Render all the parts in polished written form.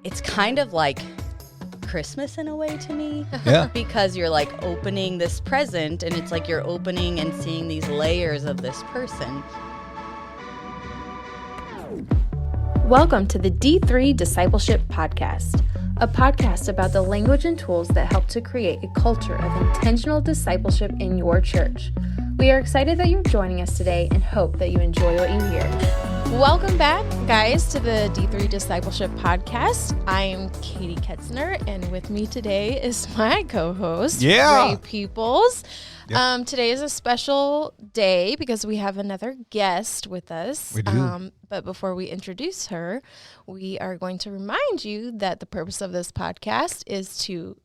it's kind of like Christmas in a way to me. Yeah. Because you're like opening this present, and it's like you're opening and seeing these layers of this person. Welcome to the D3 Discipleship Podcast, a podcast about the language and tools that help to create a culture of intentional discipleship in your church. We are excited that you're joining us today and hope that you enjoy what you hear. Welcome back, guys, to the D3 Discipleship Podcast. I'm Katie Ketzner, and with me today is my co-host, Ray Peoples. Yep. Today is a special day because we have another guest with us. We do. But before we introduce her, we are going to remind you that the purpose of this podcast is to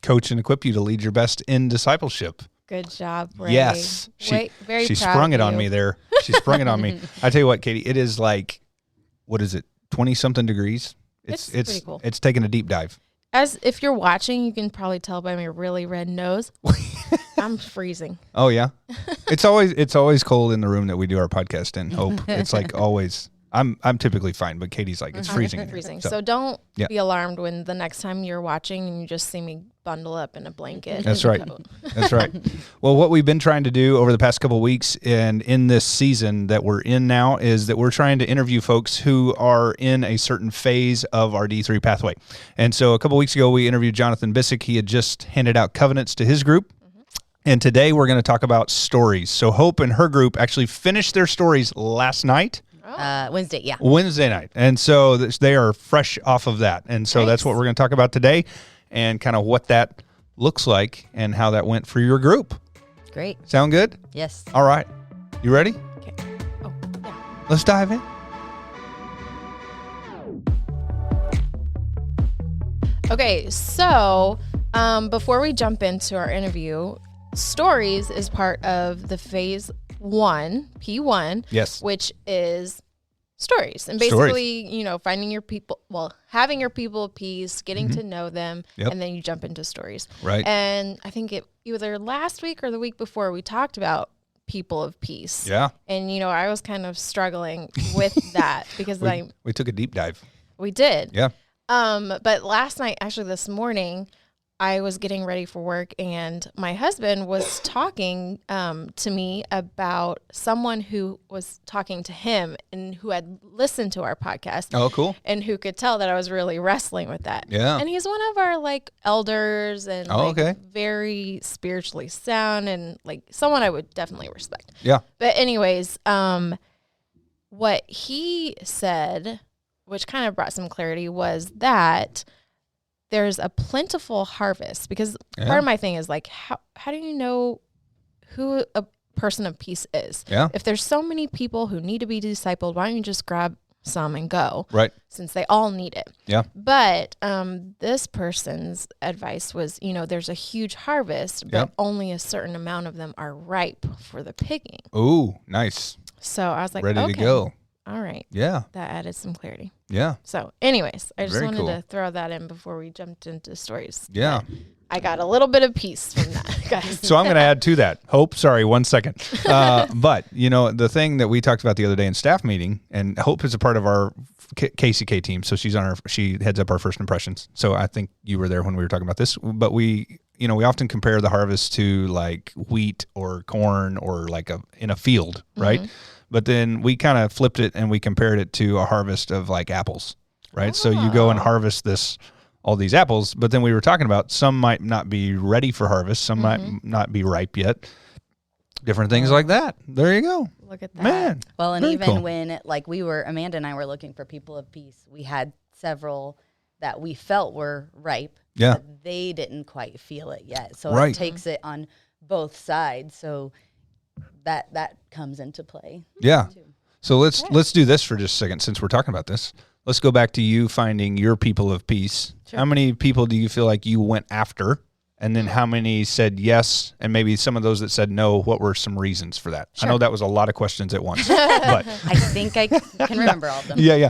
coach and equip you to lead your best in discipleship. Good job, Ray. Yes. Very she proud sprung of it on you. me there. She sprung it on me. I tell you what, Katie, it is like, what is it, 20-something degrees? It's pretty cool. It's taking a deep dive. As if you're watching, you can probably tell by my really red nose. I'm freezing. Oh, yeah? It's always cold in the room that we do our podcast in, Hope. It's like always. I'm typically fine, but Katie's like, it's freezing. It's freezing. In So here. don't be alarmed when the next time you're watching and you just see me bundle up in a blanket. That's and right. a coat. That's right. Well, what we've been trying to do over the past couple of weeks and in this season that we're in now is that we're trying to interview folks who are in a certain phase of our D3 pathway. And so a couple of weeks ago, we interviewed Jonathan Bissick. He had just handed out covenants to his group. And today we're going to talk about stories. So Hope and her group actually finished their stories last night. Wednesday night. And so they are fresh off of that. And so that's what we're going to talk about today and kind of what that looks like and how that went for your group. Great. Sound good? Yes. All right. You ready? Okay. Oh, yeah. Let's dive in. Okay, so before we jump into our interview, stories is part of the phase 1, P1, Yes. which is stories. And basically, finding your people, having your people of peace, getting to know them, and then you jump into stories. Right. And I think either last week or the week before, we talked about people of peace. Yeah. And, I was kind of struggling with that because we took a deep dive. we did. Yeah. But last night, actually this morning, I was getting ready for work and my husband was talking to me about someone who was talking to him and who had listened to our podcast. Oh, cool. And who could tell that I was really wrestling with that. Yeah. And he's one of our elders and very spiritually sound and someone I would definitely respect. Yeah. But anyways, what he said, which kind of brought some clarity, was that there's a plentiful harvest because part of my thing is how do you know who a person of peace is? Yeah. If there's so many people who need to be discipled, why don't you just grab some and go? Right. Since they all need it. Yeah. But this person's advice was, there's a huge harvest, but only a certain amount of them are ripe for the picking. Ooh, nice. So I was like, ready okay, to go. All right. Yeah. That added some clarity. Yeah. So anyways, I just Very wanted cool. to throw that in before we jumped into stories. Yeah. I got a little bit of peace from that, guys. So I'm going to add to that. Hope, sorry, 1 second. But, the thing that we talked about the other day in staff meeting, and Hope is a part of our KCK team, so she heads up our first impressions. So I think you were there when we were talking about this. But we often compare the harvest to like wheat or corn or in a field, right? Mm-hmm. But then we kind of flipped it and we compared it to a harvest of like apples, right? Oh. So you go and harvest all these apples, but then we were talking about some might not be ready for harvest, some might not be ripe yet, different things like that. There you go. Look at that. Man. Well, and very even cool. when Amanda and I were looking for people of peace, we had several that we felt were ripe, but they didn't quite feel it yet. So it takes it on both sides. So that comes into play. Yeah. So let's do this for just a second since we're talking about this. Let's go back to you finding your people of peace. Sure. How many people do you feel like you went after? And then how many said yes? And maybe some of those that said no, what were some reasons for that? Sure. I know that was a lot of questions at once. But I think I can remember all of them. Yeah.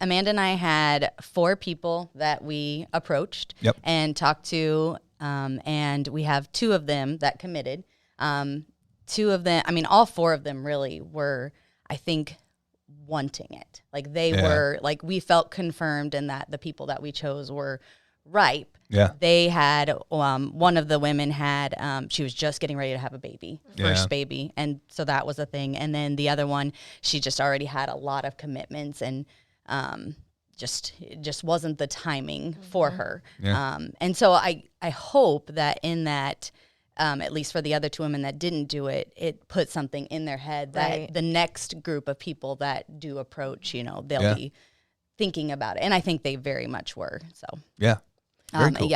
Amanda and I had 4 people that we approached and talked to, and we have 2 of them that committed. 2 of them, all 4 of them really were, I think, wanting it. Like they were, like we felt confirmed in that the people that we chose were ripe. Yeah. They had, one of the women had, she was just getting ready to have a baby, first baby. And so that was a thing. And then the other one, she just already had a lot of commitments and, it just wasn't the timing for her. Yeah. And so I hope that in that, at least for the other two women that didn't do it, it put something in their head that the next group of people that do approach, they'll be thinking about it. And I think they very much were. So yeah. Very cool.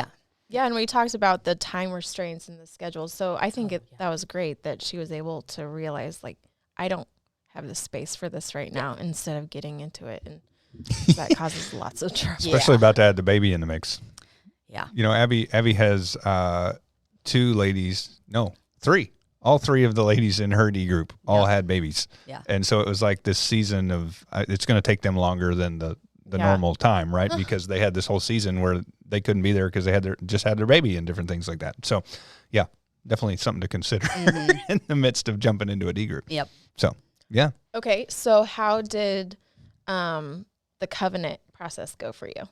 Yeah, and we talked about the time restraints in the schedule. So I think that was great that she was able to realize, like, I don't have the space for this right now, instead of getting into it. And that causes lots of trouble. Especially about to add the baby in the mix. Yeah. Abby has three. All three of the ladies in her D group all had babiys. Yeah. And so it was like this season of, it's going to take them longer than the normal time, right? Because they had this whole season where they couldn't be there because they just had their baby and different things like that. So, yeah, definitely something to consider in the midst of jumping into a D group. Yep. So, yeah. Okay, so how did the covenant process go for you?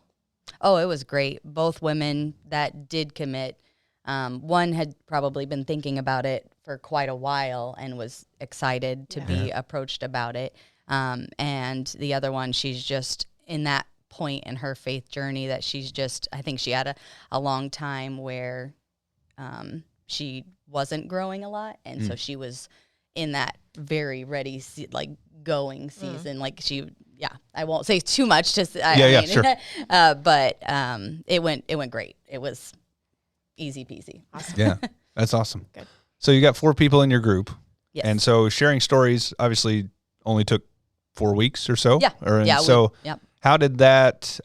Oh, it was great. Both women that did commit, one had probably been thinking about it for quite a while and was excited to be approached about it. And the other one, she's just in that point in her faith journey that I think she had a long time where she wasn't growing a lot. And so she was in that very ready, going season. Like I won't say too much. Sure. But it went great. It was easy peasy. Awesome. Yeah, that's awesome. Good. So you got 4 people in your group. Yes. And so sharing stories obviously only took 4 weeks or so. Yeah. How did that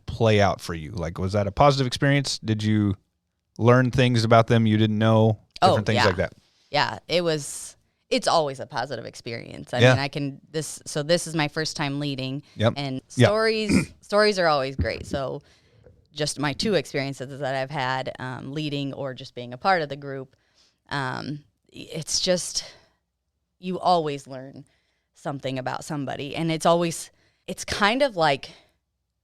play out for you? Like, was that a positive experience? Did you learn things about them you didn't know? Different things like that. Yeah, it's always a positive experience. I mean, this is my first time leading. Yep. And stories are always great. So just my 2 experiences that I've had, leading or just being a part of the group, it's just, you always learn something about somebody. And it's kind of like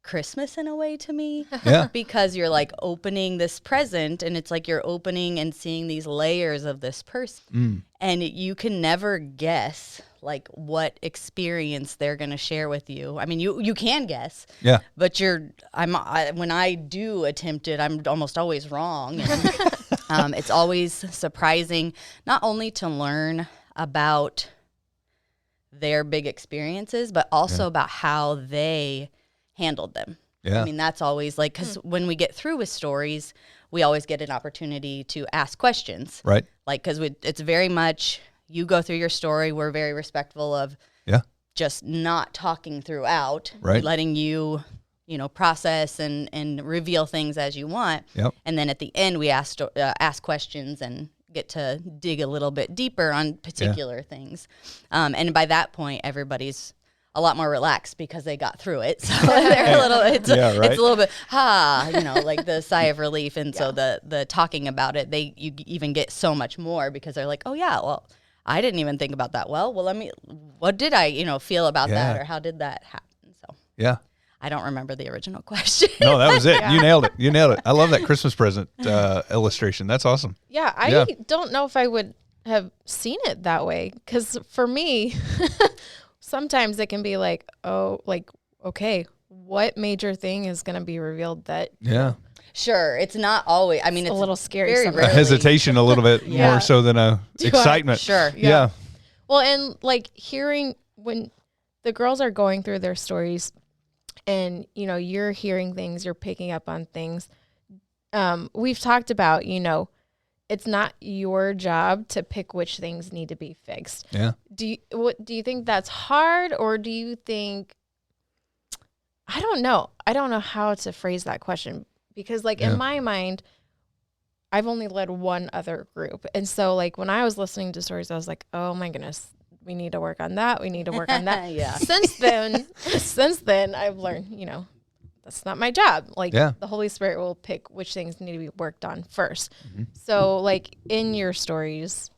Christmas in a way to me. Yeah. Because you're like opening this present and it's like you're opening and seeing these layers of this person. And you can never guess like what experience they're going to share with you. I mean, you can guess. Yeah. But when I do attempt it, I'm almost always wrong. And, it's always surprising not only to learn about their big experiences, but also about how they handled them. Yeah. I mean, that's always like, because when we get through with stories, we always get an opportunity to ask questions. Right. Like, because it's very much, you go through your story, we're very respectful of just not talking throughout, letting you, process and reveal things as you want. Yep. And then at the end, we ask questions and get to dig a little bit deeper on particular things. And by that point, everybody's a lot more relaxed because they got through it. So they're it's a little bit, like the sigh of relief. And so the talking about it, you even get so much more because they're like, oh yeah, well, I didn't even think about that. Well, what did I, feel about that, or how did that happen? So yeah. I don't remember the original question. No, that was it. Yeah. You nailed it. I love that Christmas present illustration. That's awesome. Yeah, I don't know if I would have seen it that way, because for me, sometimes it can be like, okay, what major thing is going to be revealed that? Yeah. Sure, it's not always. I mean, it's a little scary. A hesitation, a little bit more so than a excitement. Sure. Yeah. Well, and like hearing when the girls are going through their stories, and you're hearing things, you're picking up on things. We've talked about, it's not your job to pick which things need to be fixed. Yeah. Do you think that's hard, or do you think? I don't know. I don't know how to phrase that question, because in my mind, I've only led one other group. And so when I was listening to stories, I was like, oh my goodness, we need to work on that. We need to work on that. Yeah. Since then I've learned, that's not my job. The Holy Spirit will pick which things need to be worked on first. Mm-hmm. So in your stories,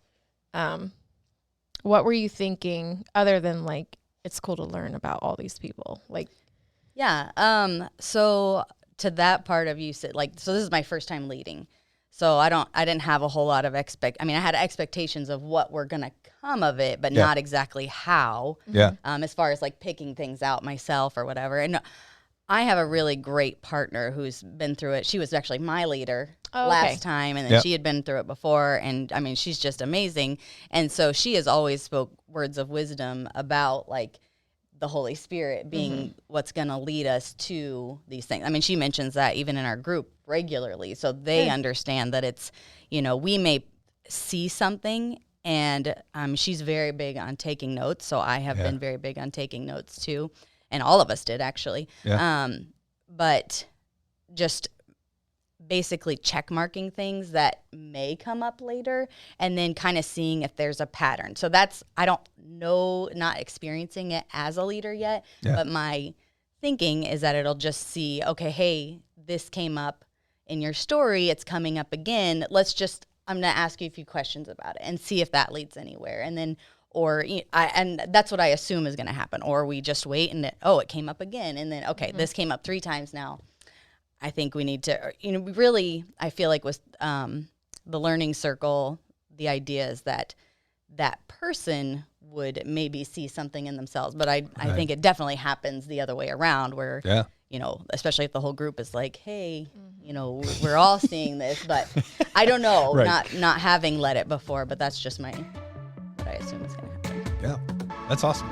what were you thinking other than it's cool to learn about all these people. Like, yeah. So to that part of you said, like, so this is my first time leading. So I didn't have a whole lot of I had expectations of what were going to come of it, but not exactly how. Yeah. As far as like picking things out myself or whatever. And I have a really great partner who's been through it. She was actually my leader last time, and then she had been through it before. And I mean, she's just amazing. And so she has always spoke words of wisdom about like the Holy Spirit being what's going to lead us to these things. I mean, she mentions that even in our group regularly. So they understand that it's, we may see something, and she's very big on taking notes. So I have been very big on taking notes too. And all of us did, actually. Yeah. But just basically check marking things that may come up later, and then kind of seeing if there's a pattern. So that's, I don't know, not experiencing it as a leader yet, but my thinking is that it'll just see, okay, hey, this came up in your story, it's coming up again. I'm going to ask you a few questions about it and see if that leads anywhere. And then, and that's what I assume is going to happen. Or we just wait and it came up again. And then, okay, this came up 3 times now. I think we need to, really, I feel like with the learning circle, the idea is that person would maybe see something in themselves. But I think it definitely happens the other way around where, especially if the whole group is like, hey, we're all seeing this. But I don't know, not having led it before, but that's just what I assume is going to happen. Yeah, that's awesome.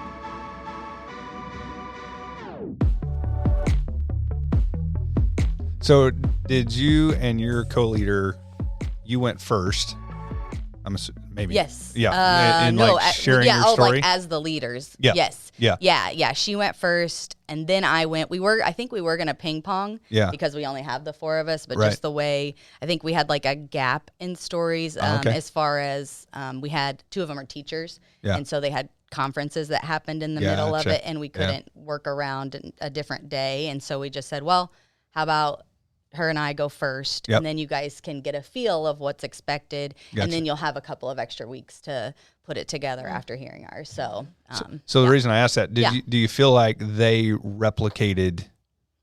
So did you and your co-leader, you went first? I'm assuming, maybe. Yes. Yeah. Sharing your story? Like as the leaders. Yeah. Yes. Yeah. Yeah. She went first, and then I went. I think we were going to ping pong. Yeah. Because we only have the 4 of us, but just the way, I think we had like a gap in stories as far as we had 2 of them are teachers. Yeah. And so they had conferences that happened in the middle of it, and we couldn't work around a different day. And so we just said, well, how about her and I go first, and then you guys can get a feel of what's expected, and then you'll have a couple of extra weeks to put it together after hearing ours. So the reason I asked that, do you feel like they replicated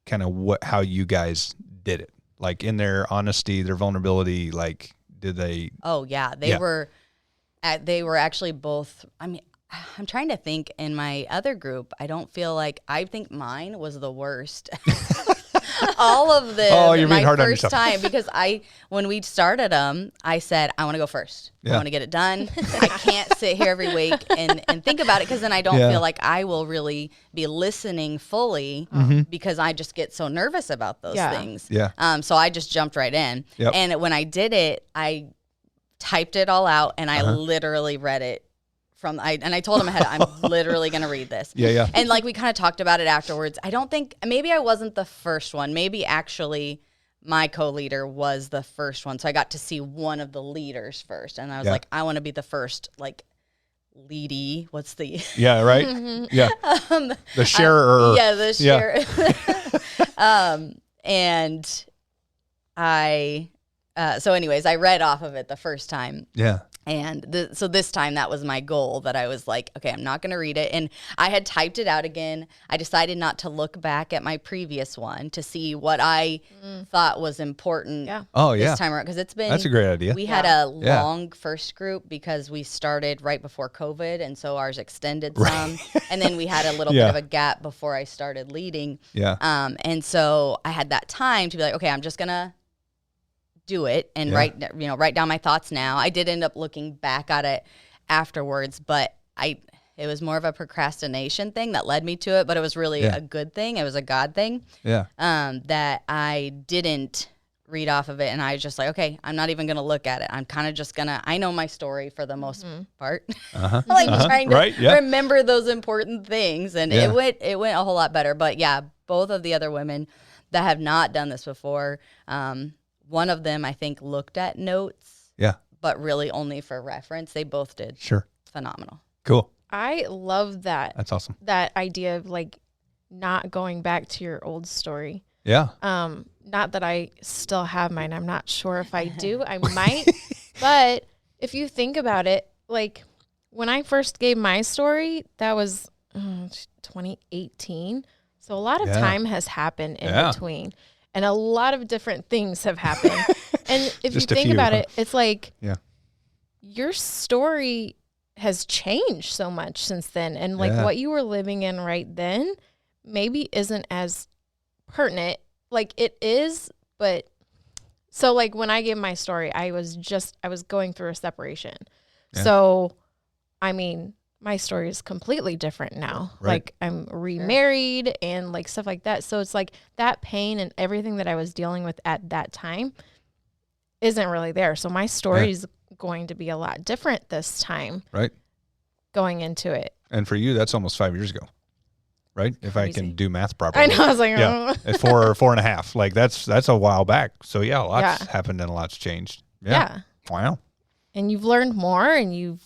kind of how you guys did it? Like in their honesty, their vulnerability, like did they? Oh yeah, they were actually both. I mean, I'm trying to think in my other group, I think mine was the worst. All of them. Oh, you're being hard on yourself. My first time, because when we started them, I said, I want to go first. I want to get it done. I can't sit here every week and think about it, because then I don't feel like I will really be listening fully because I just get so nervous about those things. Yeah. So I just jumped right in. Yep. And when I did it, I typed it all out, and I literally read it. And I told him ahead, I'm literally going to read this. Yeah. And like we kind of talked about it afterwards. I don't think, maybe I wasn't the first one. Maybe actually my co-leader was the first one. So I got to see one of the leaders first. And I was like, I want to be the first, like, leady. What's the... Yeah, right? Yeah. The sharer. The sharer. And so anyways, I read off of it the first time. Yeah. And so this time that was my goal, that I was like, okay, I'm not going to read it. And I had typed it out again. I decided not to look back at my previous one to see what I thought was important this time around. Because that's a great idea. We had a long first group because we started right before COVID. And so ours extended some. And then we had a little bit of a gap before I started leading. Yeah. And so I had that time to be like, okay, I'm just going to do it and write down my thoughts now. I did end up looking back at it afterwards, but it was more of a procrastination thing that led me to it, but it was really a good thing. It was a God thing. Yeah. That I didn't read off of it, and I was just like, okay, I'm not even going to look at it. I'm kind of just going to, I know my story for the most part. Trying to remember those important things, and it went a whole lot better. But yeah, both of the other women that have not done this before, one of them, I think, looked at notes. Yeah. But really only for reference. They both did. Sure. Phenomenal. Cool. I love that. That's awesome. That idea of like not going back to your old story. Yeah. Not that I still have mine. I'm not sure if I do. I might. But if you think about it, like when I first gave my story, that was 2018. So a lot of time has happened in between, and a lot of different things have happened. And if you think about it, it's like your story has changed so much since then. And like what you were living in right then maybe isn't as pertinent. Like it is, but so like when I gave my story, I was going through a separation. Yeah. So, I mean, my story is completely different now. Right. Like I'm remarried and like stuff like that. So it's like that pain and everything that I was dealing with at that time isn't really there. So my story is going to be a lot different this time. Right. Going into it. And for you, that's almost 5 years ago. Right? If I can do math properly. I know. I was like, it's 4 or 4.5. Like that's a while back. So yeah, a lot's happened and a lot's changed. Yeah. Wow. And you've learned more and you've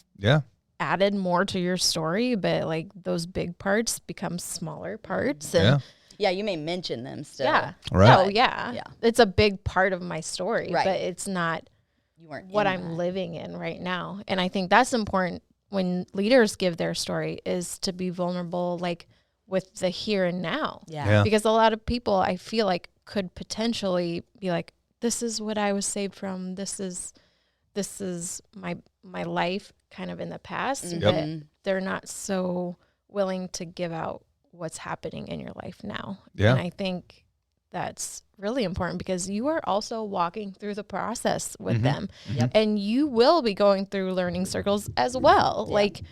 added more to your story, but like those big parts become smaller parts. And you may mention them still. Yeah. Right. Oh yeah. It's a big part of my story, but it's not what I'm living in right now. And I think that's important when leaders give their story is to be vulnerable, like with the here and now. Yeah. Because a lot of people I feel like could potentially be like, this is what I was saved from. This is my life kind of in the past, but they're not so willing to give out what's happening in your life now. Yeah. And I think that's really important because you are also walking through the process with them. Yep. And you will be going through learning circles as well. Yeah. Like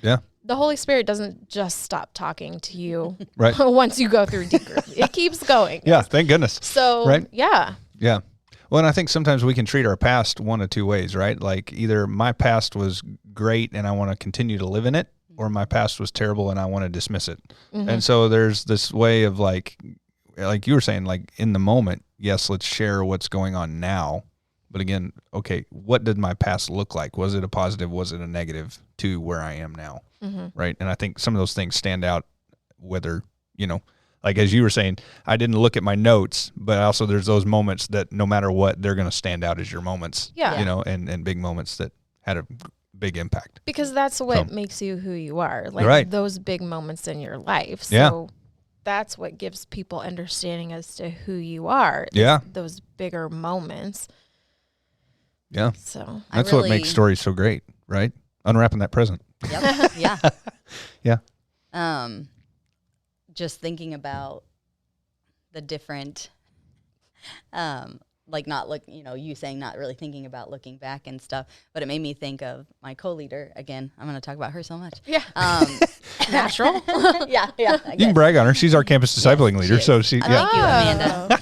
the Holy Spirit doesn't just stop talking to you once you go through deep group. It keeps going. Yeah, thank goodness. So, yeah. Well, and I think sometimes we can treat our past one of two ways, right? Like either my past was great and I want to continue to live in it, or my past was terrible and I want to dismiss it. Mm-hmm. And so there's this way of like you were saying, like in the moment, yes, let's share what's going on now. But again, okay, what did my past look like? Was it a positive? Was it a negative to where I am now? Mm-hmm. Right. And I think some of those things stand out, whether, like as you were saying, I didn't look at my notes, but also there's those moments that no matter what, they're going to stand out as your moments, and big moments that had a big impact. Because that's what makes you who you are, like those big moments in your life. So that's what gives people understanding as to who you are. Yeah. Those bigger moments. Yeah. So that's what makes stories so great, right? Unwrapping that present. Yep. Yeah. Yeah. Just thinking about the different, like not look, you saying not really thinking about looking back and stuff, but it made me think of my co-leader again. I'm going to talk about her so much. Yeah. Natural. Yeah. You can brag on her. She's our campus discipling leader. So she. Thank you, Amanda.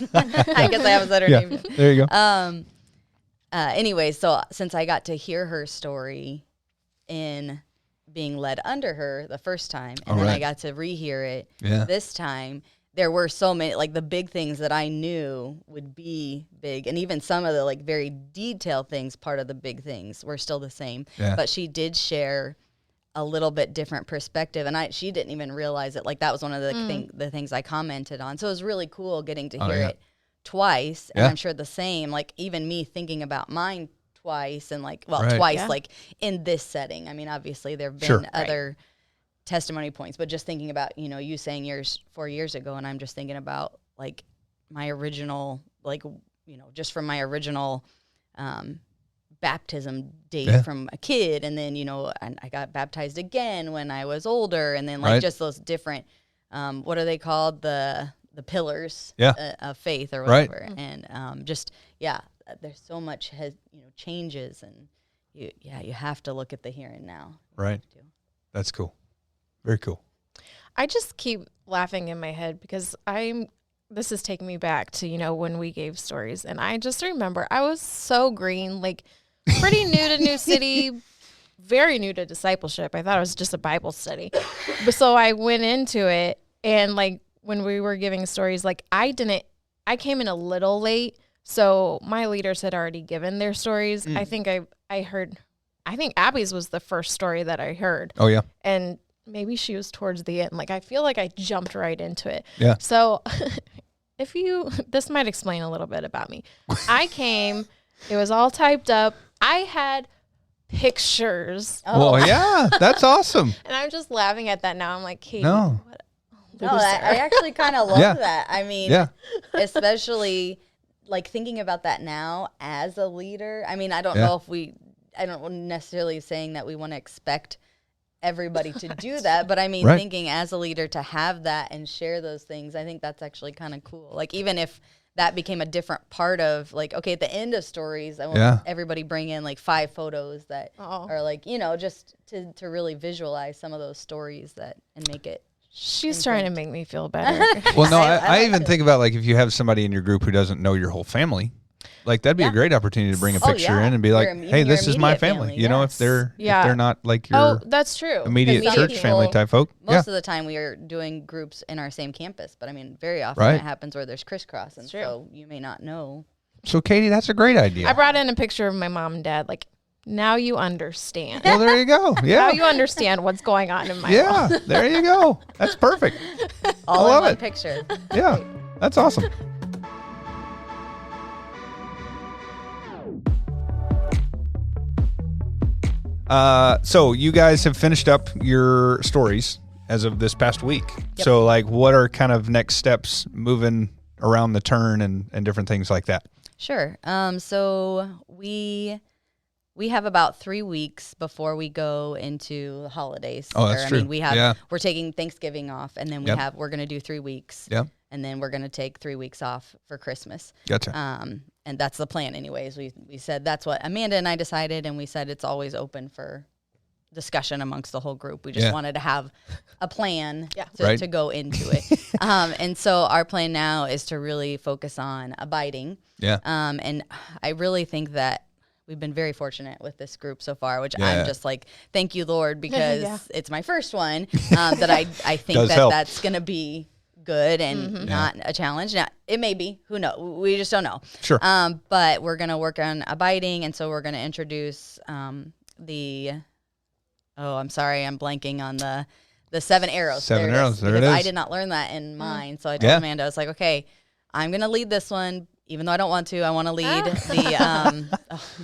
I guess I have a better name. There you go. Anyway, so since I got to hear her story in being led under her the first time, and then I got to rehear it this time, there were so many, like the big things that I knew would be big, and even some of the like very detailed things, part of the big things were still the same. Yeah. But she did share a little bit different perspective, and she didn't even realize it. Like that was one of the things I commented on. So it was really cool getting to hear it twice, and I'm sure the same, like even me thinking about mine twice, and like twice like in this setting. I mean, obviously there have been other testimony points, but just thinking about you saying yours 4 years ago, and I'm just thinking about like my original, like just from my original baptism date from a kid, and then and I got baptized again when I was older, and then like just those different what are they called, the pillars of faith or whatever. And just there's so much changes, and you have to look at the here and now. Right. That's cool. Very cool. I just keep laughing in my head because this is taking me back to when we gave stories, and I just remember I was so green, like pretty new to New City, very new to discipleship. I thought it was just a Bible study, but so I went into it, and like when we were giving stories, like I came in a little late, so my leaders had already given their stories. I think I heard Abby's was the first story that I heard. Oh yeah. And maybe she was towards the end. Like I feel like I jumped right into it. Yeah. So this might explain a little bit about me. I came, it was all typed up. I had pictures. Well, yeah, that's awesome. And I'm just laughing at that now. I'm like, Katie, No. what? No, I actually kind of love that. I mean, especially like thinking about that now as a leader. I mean, I don't know if I don't necessarily saying that we want to expect everybody to do that, but I mean, thinking as a leader to have that and share those things, I think that's actually kind of cool. Like, even if that became a different part of, like, okay, at the end of stories, I want everybody bring in like 5 photos that are like, you know, just to really visualize some of those stories and make it. She's trying to make me feel better. Well, no, I even think about, like, if you have somebody in your group who doesn't know your whole family, like, that'd be a great opportunity to bring a picture in and be like, hey, this is my family. You know, if they're not like your that's true. immediate church family type folk. Most of the time we are doing groups in our same campus, but I mean, very often it happens where there's crisscross, and so you may not know. So, Katie, that's a great idea. I brought in a picture of my mom and dad, like, now you understand. Well, there you go. Yeah. Now you understand what's going on in my life. There you go. That's perfect. All I love in one it. picture. Yeah, that's awesome. So you guys have finished up your stories as of this past week. Yep. So, like, what are kind of next steps moving around the turn and different things like that? Sure. So we have about 3 weeks before we go into the holidays. Oh, that's true. I mean, we're taking Thanksgiving off, and then we're going to do 3 weeks. Yeah. And then we're going to take 3 weeks off for Christmas. Gotcha. And that's the plan anyways. We said that's what Amanda and I decided, and we said it's always open for discussion amongst the whole group. We just wanted to have a plan to go into it. And so our plan now is to really focus on abiding. Yeah. And I really think that we've been very fortunate with this group so far, which I'm just like, thank you, Lord, because it's my first one that I think that's going to be good and not a challenge. Now, it may be. Who knows? We just don't know. Sure. But we're going to work on abiding, and so we're going to introduce I'm sorry, I'm blanking on the 7 arrows. 7 arrows, there it is. I did not learn that in mine, so I told Amanda, I was like, okay, I'm going to lead this one. Even though I don't want to, I want to lead the,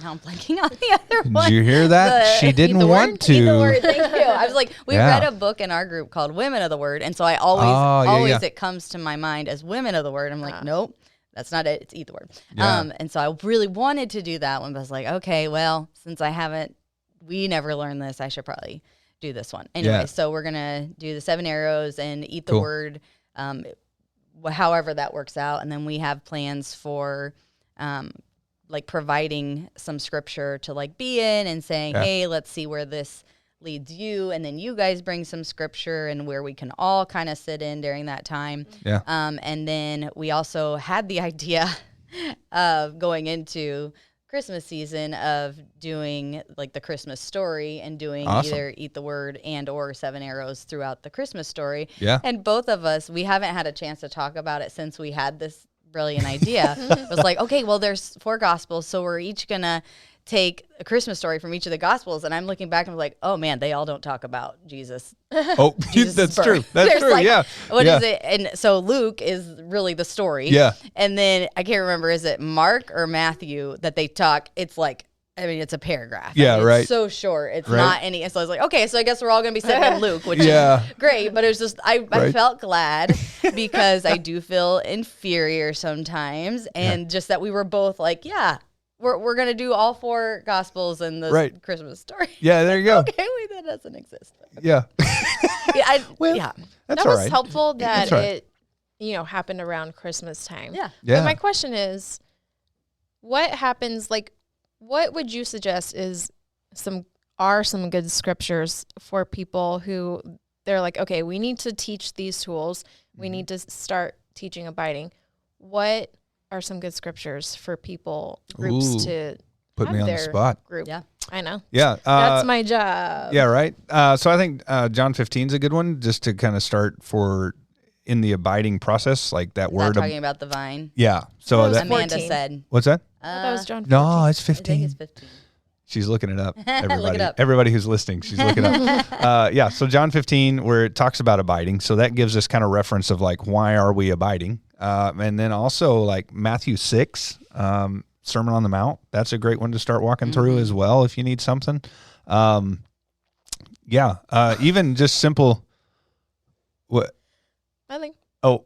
now I'm blanking on the other one. Did you hear that? She didn't want to. Eat the word, thank you. I was like, we read a book in our group called Women of the Word, and so I always it comes to my mind as Women of the Word. I'm like, nope, that's not it. It's Eat the Word. Yeah. And so I really wanted to do that one, but I was like, okay, well, since we never learned this, I should probably do this one. Anyway, so we're going to do the 7 arrows and Eat the Word, however that works out. And then we have plans for like providing some scripture to like be in and saying, hey, let's see where this leads you. And then you guys bring some scripture and where we can all kind of sit in during that time. Yeah. And then we also had the idea of going into Christmas season of doing like the Christmas story and doing either Eat the Word and or 7 arrows throughout the Christmas story. Yeah. And both of us, we haven't had a chance to talk about it since we had this brilliant idea. It was like, okay, well, there's 4 gospels, so we're each going to take a Christmas story from each of the gospels. And I'm looking back and I'm like, oh man, they all don't talk about Jesus. Oh, that's true. That's true. Like, what is it? And so Luke is really the story. Yeah. And then I can't remember, is it Mark or Matthew that they talk? It's like, I mean, it's a paragraph. Yeah, right. It's so short. It's not any. So I was like, okay, so I guess we're all going to be sitting in Luke, which is great. But it was just, I felt glad because I do feel inferior sometimes. And just that we were both like, we're going to do all 4 gospels in the Christmas story. Yeah, there you go. Okay, that doesn't exist. Okay. Yeah. That's that was helpful that it, happened around Christmas time. Yeah. But my question is, what happens, like, what would you suggest is some good scriptures for people who they're like, okay, we need to teach these tools. We need to start teaching abiding. What are some good scriptures for groups to put me on the spot group? Yeah, I know. Yeah, that's my job. Yeah, right. So I think John 15 is a good one, just to kind of start for in the abiding process, like that word. Talking about the vine. Yeah. So that Amanda said. What's that? That was John 15. No, it's 15. I think it's 15. She's looking it up. Everybody, Look it up. Everybody who's listening, she's looking up. So John 15, where it talks about abiding. So that gives us kind of reference of like, why are we abiding? And then also like Matthew 6, Sermon on the Mount. That's a great one to start walking through as well if you need something. Even just simple. What? Nothing. Oh,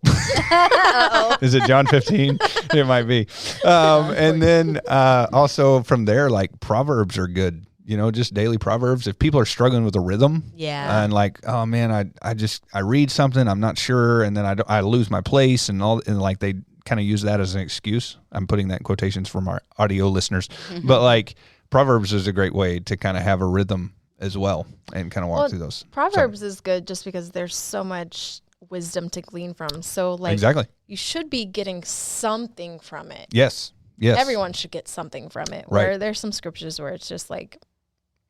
is it John 15? It might be. And then also from there, like Proverbs are good. Just daily Proverbs. If people are struggling with a rhythm, and like, oh man, I read something, I'm not sure, and then I lose my place, and like they kind of use that as an excuse. I'm putting that in quotations from our audio listeners, but like Proverbs is a great way to kind of have a rhythm as well and kind of walk through those. Proverbs is good just because there's so much wisdom to glean from. So like exactly, you should be getting something from it. Yes. Everyone should get something from it. Right. Where there's some scriptures where it's just like,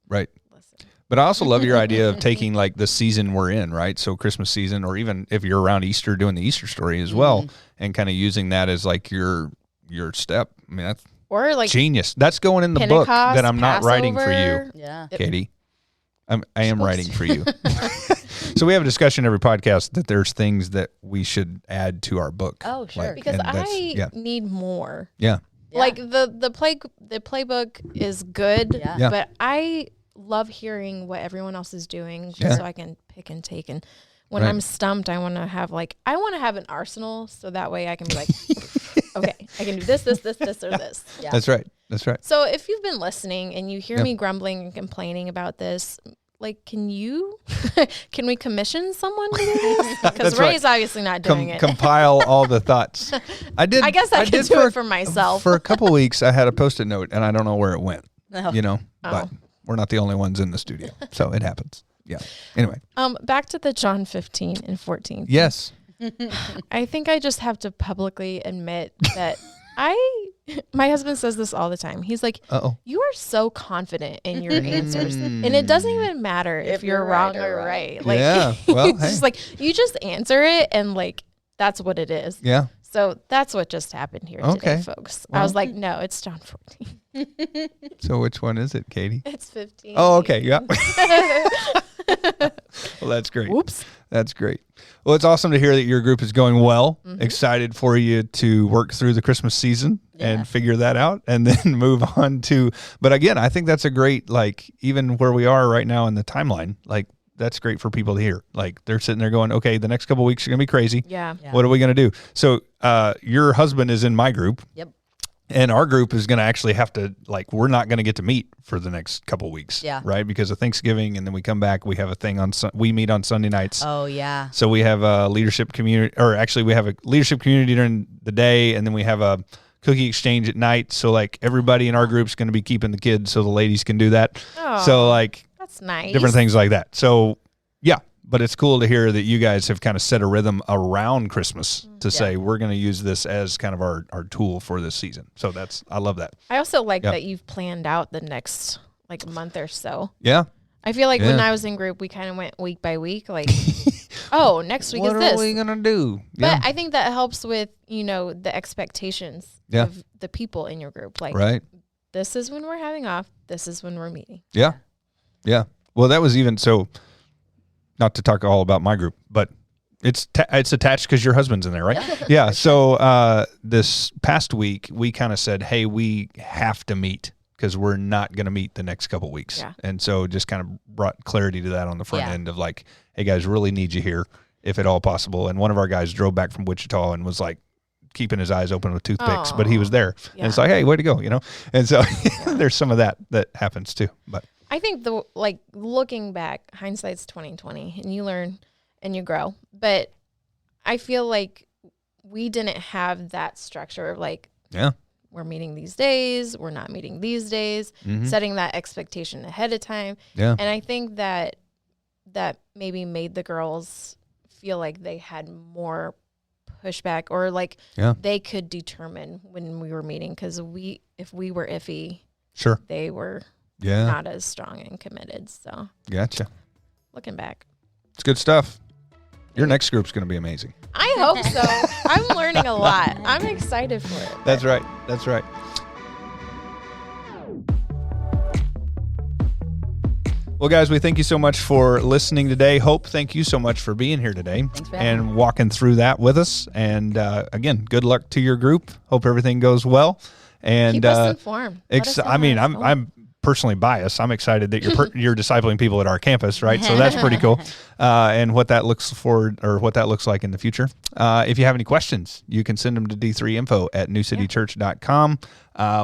right. Listen. But I also love your idea of taking like the season we're in, right? So Christmas season, or even if you're around Easter, doing the Easter story as well, and kind of using that as like your step. I mean, that's or like genius. That's going in the Pentecost, book that I'm not writing for Passover. you, Yeah. Katie. I am writing for you. So we have a discussion every podcast that there's things that we should add to our book. Oh, sure. Like, Because I need more. Yeah. Like the playbook is good, but I love hearing what everyone else is doing just so I can pick and take. And when I'm stumped, I want to have an arsenal so that way I can be like, okay, I can do this, or this. Yeah. That's right. So if you've been listening and you hear me grumbling and complaining about this, like, can we commission someone to do this? Because Ray's obviously not doing it. Compile all the thoughts. I guess I could do it for myself. For a couple weeks, I had a Post-it note, and I don't know where it went. But we're not the only ones in the studio, so it happens. Yeah. Anyway. Back to the John 15 and 14. Yes. I think I just have to publicly admit that my husband says this all the time. He's like, you are so confident in your answers. And it doesn't even matter if you're wrong or right. Like, yeah. Well, it's just like, you just answer it and like, that's what it is. Yeah. So that's what just happened here today, folks. Well, I was like, no, it's John 14. So which one is it, Katie? It's 15. Oh, okay. Yeah. Well, that's great. Whoops. That's great. Well, it's awesome to hear that your group is going well. Excited for you to work through the Christmas season and figure that out and then move on to, but again, I think that's a great, like, even where we are right now in the timeline, like, that's great for people to hear. Like, they're sitting there going, okay, the next couple of weeks are going to be crazy. Yeah. What are we going to do? So your husband is in my group. Yep. And our group is going to actually have to, like, we're not going to get to meet for the next couple of weeks. Yeah. Right? Because of Thanksgiving, and then we come back, we have a thing we meet on Sunday nights. Oh, yeah. So we have a leadership community, or actually we have a leadership community during the day, and then we have a cookie exchange at night. So, like, everybody in our group's going to be keeping the kids so the ladies can do that. Oh, so, like, that's nice. Different things like that. So, yeah. But it's cool to hear that you guys have kind of set a rhythm around Christmas to say we're going to use this as kind of our tool for this season. So I love that. I also like that you've planned out the next like month or so. Yeah. I feel like when I was in group, we kind of went week by week, like, oh, next week is this. What are we going to do? But I think that helps with, the expectations of the people in your group. Like, this is when we're having off. This is when we're meeting. Yeah. Yeah. Well, that was even so. Not to talk all about my group, but it's attached because your husband's in there, right? Yeah. So this past week, we kind of said, hey, we have to meet because we're not going to meet the next couple weeks. Yeah. And so just kind of brought clarity to that on the front end of like, hey, guys, really need you here if at all possible. And one of our guys drove back from Wichita and was like keeping his eyes open with toothpicks, but he was there. Yeah. And it's like, hey, way to go, And so there's some of that happens too, but. I think looking back, hindsight's 20/20, and you learn and you grow. But I feel like we didn't have that structure of like, we're meeting these days, we're not meeting these days, setting that expectation ahead of time. Yeah. And I think that maybe made the girls feel like they had more pushback or like they could determine when we were meeting because if we were iffy, they were. Yeah. Not as strong and committed. So gotcha. Looking back. It's good stuff. Your next group's going to be amazing. I hope so. I'm learning a lot. I'm excited for it. That's right. That's right. Well, guys, we thank you so much for listening today. Hope, thank you so much for being here today and walking through that with us. And again, good luck to your group. Hope everything goes well. And keep us informed. I'm personally biased. I'm excited that you're discipling people at our campus, right? So that's pretty cool. And what that looks like in the future. If you have any questions, you can send them to d3info@newcitychurch.com.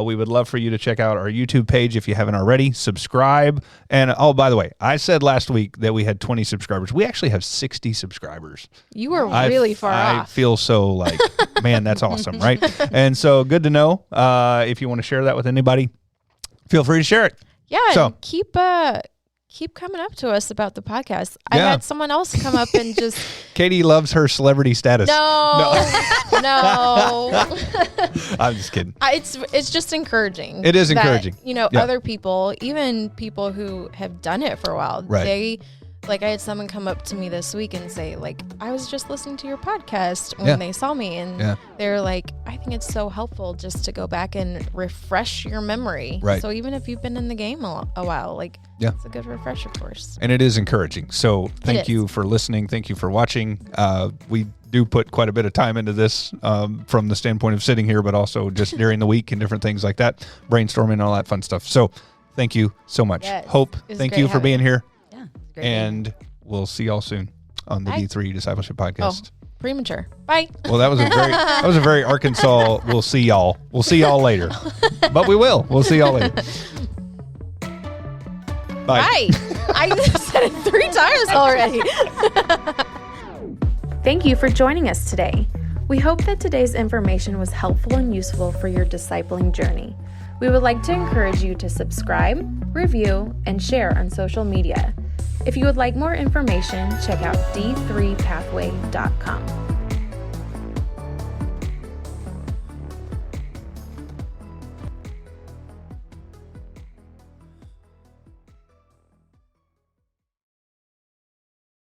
We would love for you to check out our YouTube page if you haven't already. Subscribe. And by the way, I said last week that we had 20 subscribers. We actually have 60 subscribers. You were really far off. I feel so like, man, that's awesome, right? And so good to know. If you want to share that with anybody, feel free to share it. Yeah, and keep coming up to us about the podcast. I had someone else come up and just... Katie loves her celebrity status. No. I'm just kidding. It's just encouraging. It is encouraging. Other people, even people who have done it for a while, they... Like, I had someone come up to me this week and say, like, I was just listening to your podcast when they saw me. And they're like, I think it's so helpful just to go back and refresh your memory. Right. So even if you've been in the game a while, like, it's a good refresher course. And it is encouraging. So thank you for listening. Thank you for watching. We do put quite a bit of time into this from the standpoint of sitting here, but also just during the week and different things like that, brainstorming and all that fun stuff. So thank you so much. Yes. Hope, thank you for being here. Great. And we'll see y'all soon on the D3 Discipleship Podcast. Oh, premature. Bye. Well, that was a very Arkansas. We'll see y'all later. But we will. We'll see y'all later. Bye. I said it 3 times already. Thank you for joining us today. We hope that today's information was helpful and useful for your discipling journey. We would like to encourage you to subscribe, review, and share on social media. If you would like more information, check out d3pathway.com.